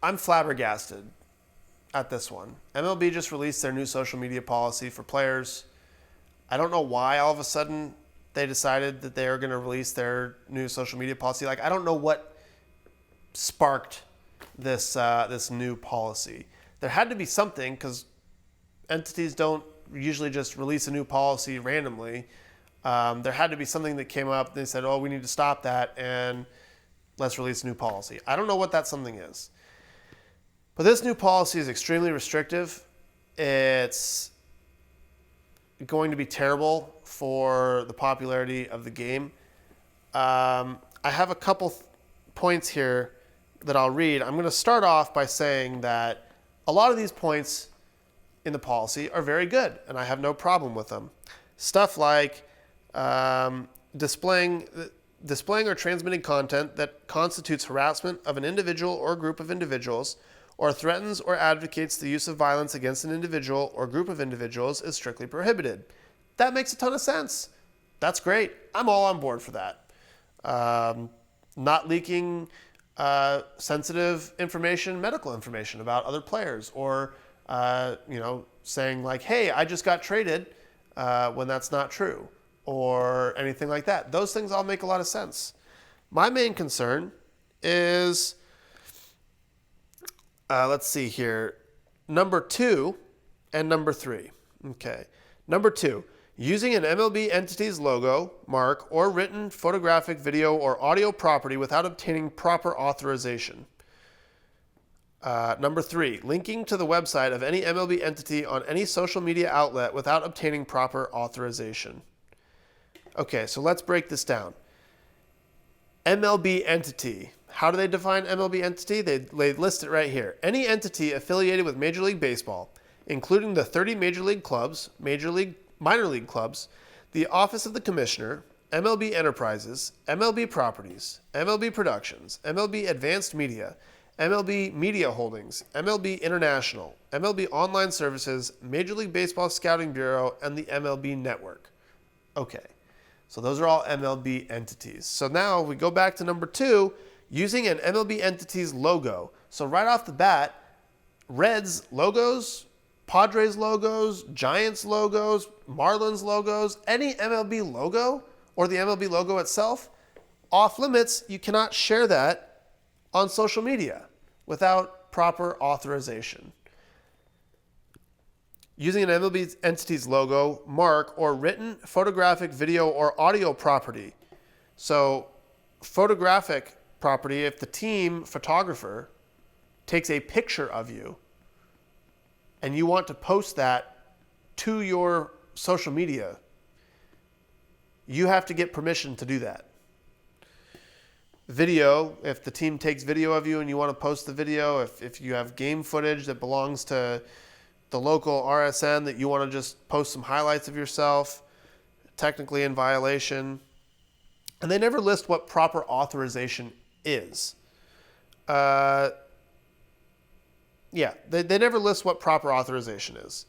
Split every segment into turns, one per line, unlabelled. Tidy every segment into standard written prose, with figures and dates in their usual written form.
I'm flabbergasted at this one. MLB just released their new social media policy for players. I don't know why all of a sudden they decided that they are going to release their new social media policy. Like, I don't know what sparked this new policy. There had to be something, because entities don't usually just release a new policy randomly. There had to be something that came up. They said, oh, we need to stop that, and let's release a new policy. I don't know what that something is. But this new policy is extremely restrictive. It's going to be terrible for the popularity of the game. I have a couple points here that I'll read. I'm going to start off by saying that a lot of these points in the policy are very good, and I have no problem with them. Stuff like displaying or transmitting content that constitutes harassment of an individual or group of individuals, or threatens or advocates the use of violence against an individual or group of individuals is strictly prohibited. That makes a ton of sense. That's great. I'm all on board for that. Not leaking sensitive information, medical information about other players, or saying like, hey, I just got traded, when that's not true, or anything like that. Those things all make a lot of sense. My main concern is, let's see here, number 2 and number 3. Okay. Number 2, using an MLB entity's logo, mark, or written photographic, video, or audio property without obtaining proper authorization. Number 3, linking to the website of any MLB entity on any social media outlet without obtaining proper authorization. Okay, so let's break this down. MLB entity. How do they define MLB entity? They list it right here. Any entity affiliated with Major League Baseball, including the 30 major league clubs, minor league clubs, the Office of the Commissioner, MLB Enterprises, MLB Properties, MLB Productions, MLB Advanced Media, MLB Media Holdings, MLB International, MLB Online Services, Major League Baseball Scouting Bureau, and the MLB Network. Okay, so those are all MLB entities. So now we go back to number 2, using an MLB entity's logo. So right off the bat, Reds logos, Padres logos, Giants logos, Marlins logos, any MLB logo or the MLB logo itself, off limits. You cannot share that on social media without proper authorization. Using an MLB entity's logo, mark, or written photographic, video, or audio property. So photographic property, if the team photographer takes a picture of you and you want to post that to your social media, you have to get permission to do that. Video, if the team takes video of you and you want to post the video, if you have game footage that belongs to the local RSN that you want to just post some highlights of yourself, technically in violation. And they never list what proper authorization is. They never list what proper authorization is.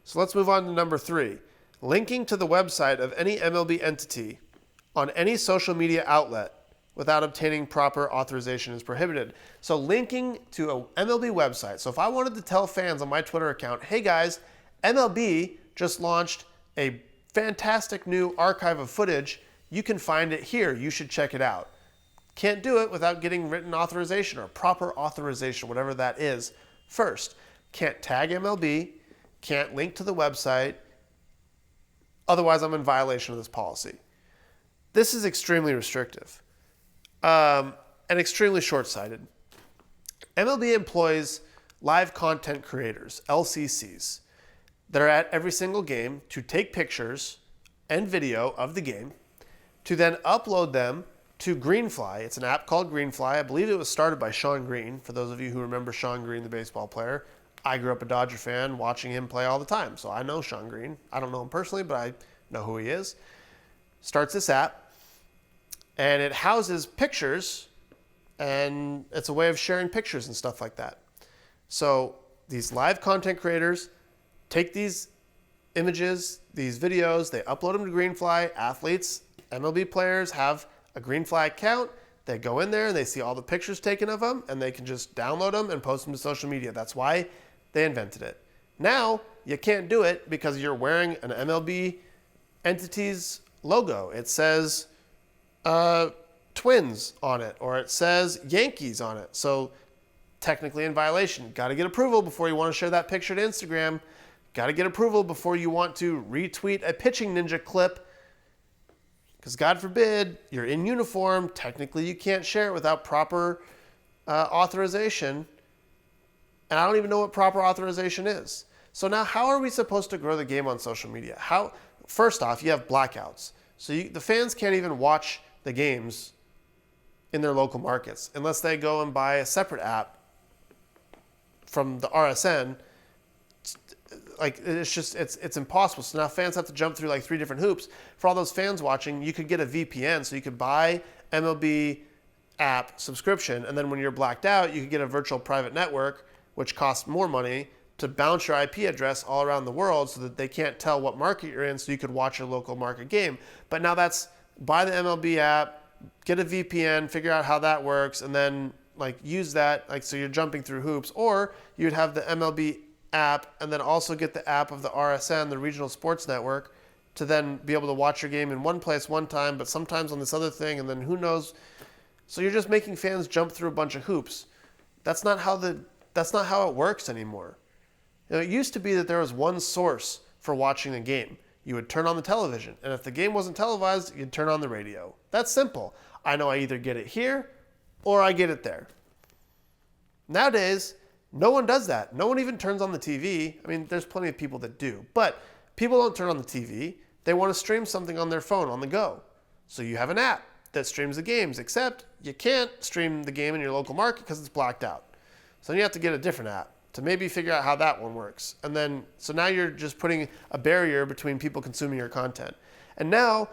So let's move on to number 3. Linking to the website of any MLB entity on any social media outlet without obtaining proper authorization is prohibited. So linking to an MLB website. So if I wanted to tell fans on my Twitter account, hey guys, MLB just launched a fantastic new archive of footage. You can find it here. You should check it out. Can't do it without getting written authorization or proper authorization, whatever that is, first. Can't tag MLB, can't link to the website. Otherwise, I'm in violation of this policy. This is extremely restrictive and extremely short-sighted. MLB employs live content creators, LCCs, that are at every single game to take pictures and video of the game, to then upload them to Greenfly. It's an app called Greenfly. I believe it was started by Sean Green. For those of you who remember Sean Green, the baseball player, I grew up a Dodger fan watching him play all the time. So I know Sean Green. I don't know him personally, but I know who he is. Starts this app, and it houses pictures, and it's a way of sharing pictures and stuff like that. So these live content creators take these images, these videos, they upload them to Greenfly. Athletes, MLB players have a Greenfly account. They go in there and they see all the pictures taken of them, and they can just download them and post them to social media. That's why they invented it. Now, you can't do it because you're wearing an MLB entity's logo. It says Twins on it, or it says Yankees on it. So technically in violation. Got to get approval before you want to share that picture to Instagram. Got to get approval before you want to retweet a pitching ninja clip. Because God forbid, you're in uniform. Technically, you can't share it without proper authorization. And I don't even know what proper authorization is. So now how are we supposed to grow the game on social media? First off, you have blackouts. So the fans can't even watch the games in their local markets unless they go and buy a separate app from the RSN. Like, it's impossible. So now fans have to jump through like 3 different hoops. For all those fans watching, you could get a VPN, so you could buy MLB app subscription, and then when you're blacked out, you could get a virtual private network, which costs more money, to bounce your IP address all around the world so that they can't tell what market you're in, so you could watch your local market game. But now that's buy the MLB app, get a VPN, figure out how that works, and then like use that, like, so you're jumping through hoops. Or you'd have the MLB app and then also get the app of the RSN, the regional sports network, to then be able to watch your game in one place one time, but sometimes on this other thing, and then who knows. So you're just making fans jump through a bunch of hoops. That's not how it works anymore. It used to be that there was one source for watching a game. You would turn on the television, and if the game wasn't televised, you'd turn on the radio. That's simple. I know I either get it here or I get it there. Nowadays, no one does that. No one even turns on the TV. I mean, there's plenty of people that do, but people don't turn on the TV. They want to stream something on their phone on the go. So you have an app that streams the games, except you can't stream the game in your local market because it's blacked out. So then you have to get a different app to maybe figure out how that one works. And then, so now you're just putting a barrier between people consuming your content. And now,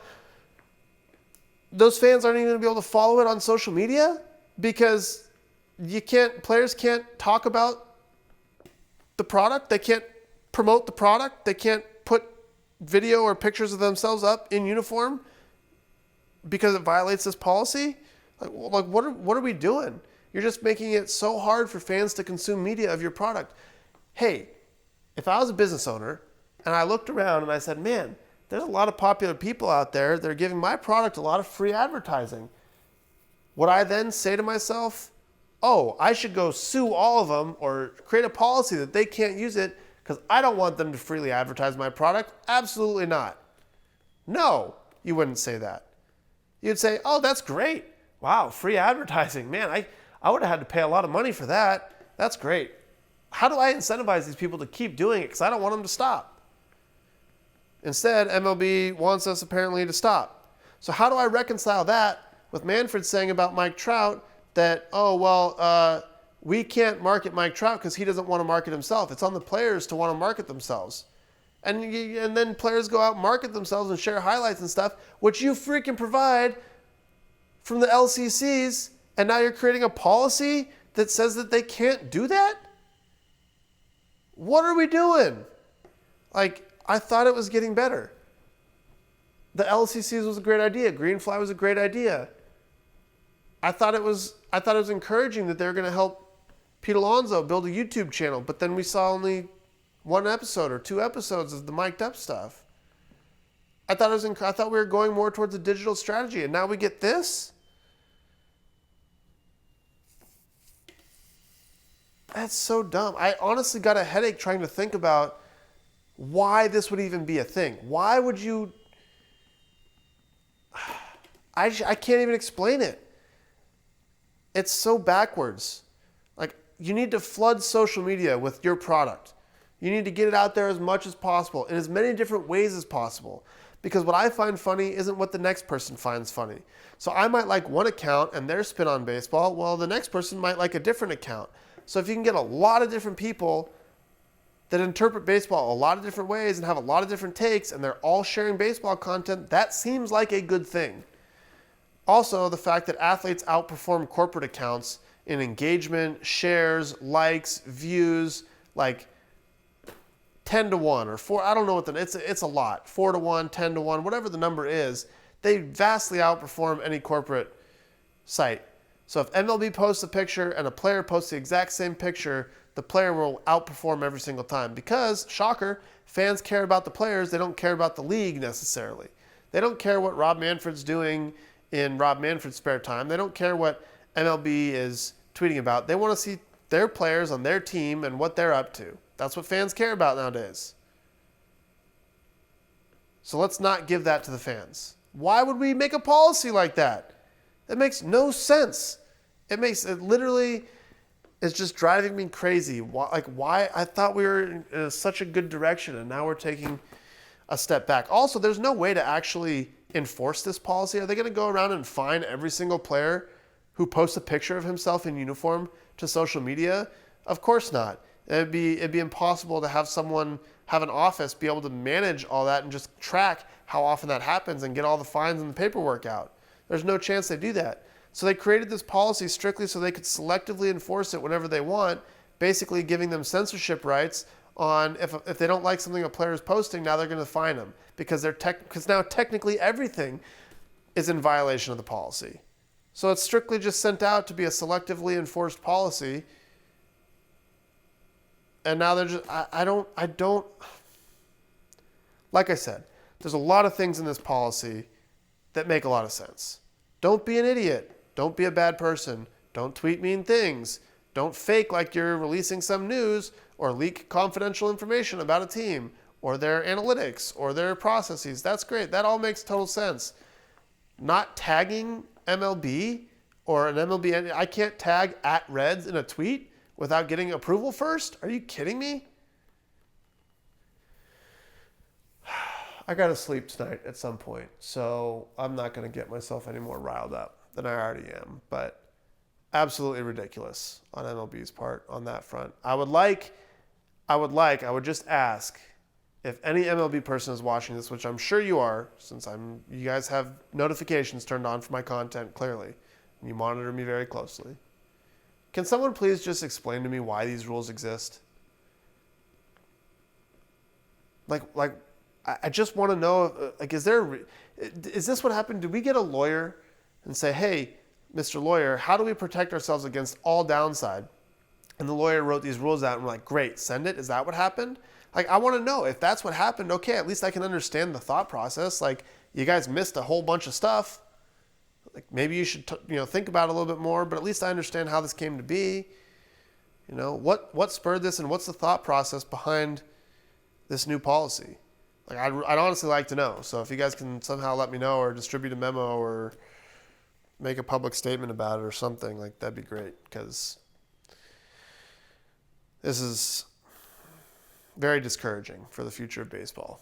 those fans aren't even going to be able to follow it on social media because players can't talk about the product. They can't promote the product. They can't put video or pictures of themselves up in uniform because it violates this policy. Like what are we doing? You're just making it so hard for fans to consume media of your product. Hey, if I was a business owner and I looked around and I said, man, there's a lot of popular people out there that are giving my product a lot of free advertising. Would I then say to myself, oh, I should go sue all of them or create a policy that they can't use it because I don't want them to freely advertise my product? Absolutely not. No, you wouldn't say that. You'd say, oh, that's great. Wow, free advertising. Man, I would have had to pay a lot of money for that. That's great. How do I incentivize these people to keep doing it? Because I don't want them to stop. Instead, MLB wants us apparently to stop. So how do I reconcile that with Manfred saying about Mike Trout that, we can't market Mike Trout because he doesn't want to market himself. It's on the players to want to market themselves. And then players go out and market themselves and share highlights and stuff, which you freaking provide from the LCCs, and now you're creating a policy that says that they can't do that? What are we doing? Like, I thought it was getting better. The LCCs was a great idea. Greenfly was a great idea. I thought it was encouraging that they were going to help Pete Alonso build a YouTube channel, but then we saw only 1 episode or 2 episodes of the mic'd up stuff. I thought we were going more towards a digital strategy, and now we get this? That's so dumb. I honestly got a headache trying to think about why this would even be a thing. Why would you... I can't even explain it. It's so backwards. Like, you need to flood social media with your product. You need to get it out there as much as possible in as many different ways as possible. Because what I find funny isn't what the next person finds funny. So I might like one account and their spin on baseball, while the next person might like a different account. So if you can get a lot of different people that interpret baseball a lot of different ways and have a lot of different takes, and they're all sharing baseball content, that seems like a good thing. Also, the fact that athletes outperform corporate accounts in engagement, shares, likes, views, like 10 to 1 or 4, I don't know what it's a lot, 4 to 1, 10 to 1, whatever the number is, they vastly outperform any corporate site. So if MLB posts a picture and a player posts the exact same picture, the player will outperform every single time because, shocker, fans care about the players. They don't care about the league necessarily. They don't care what Rob Manfred's doing in Rob Manfred's spare time. They don't care what MLB is tweeting about. They want to see their players on their team and what they're up to. That's what fans care about nowadays. So let's not give that to the fans. Why would we make a policy like that? That makes no sense. It literally is just driving me crazy. Why? I thought we were in such a good direction and now we're taking a step back. Also, there's no way to actually enforce this policy. Are they going to go around and fine every single player who posts a picture of himself in uniform to social media? Of course not. It'd be impossible to have someone have an office be able to manage all that and just track how often that happens and get all the fines and the paperwork out. There's no chance they do that. So they created this policy strictly so they could selectively enforce it whenever they want, basically giving them censorship rights on if they don't like something a player is posting, now they're going to fine them because now technically everything is in violation of the policy. So it's strictly just sent out to be a selectively enforced policy. And now they're just, I don't, like I said, there's a lot of things in this policy that make a lot of sense. Don't be an idiot. Don't be a bad person. Don't tweet mean things. Don't fake like you're releasing some news or leak confidential information about a team or their analytics or their processes. That's great. That all makes total sense. Not tagging MLB or an MLB, I can't tag @Reds in a tweet without getting approval first? Are you kidding me? I got to sleep tonight at some point, so I'm not going to get myself any more riled up than I already am. But absolutely ridiculous on MLB's part on that front. I would just ask if any MLB person is watching this, which I'm sure you are, since you guys have notifications turned on for my content clearly, and you monitor me very closely. Can someone please just explain to me why these rules exist? I just want to know, is this what happened? Did we get a lawyer and say, hey, Mr. Lawyer, how do we protect ourselves against all downside? And the lawyer wrote these rules out and we're like, great, send it. Is that what happened? I want to know if that's what happened. Okay, at least I can understand the thought process. You guys missed a whole bunch of stuff. Maybe you should think about it a little bit more, but at least I understand how this came to be. What spurred this and what's the thought process behind this new policy? I'd honestly like to know. So if you guys can somehow let me know or distribute a memo or make a public statement about it or something, that'd be great, because this is very discouraging for the future of baseball.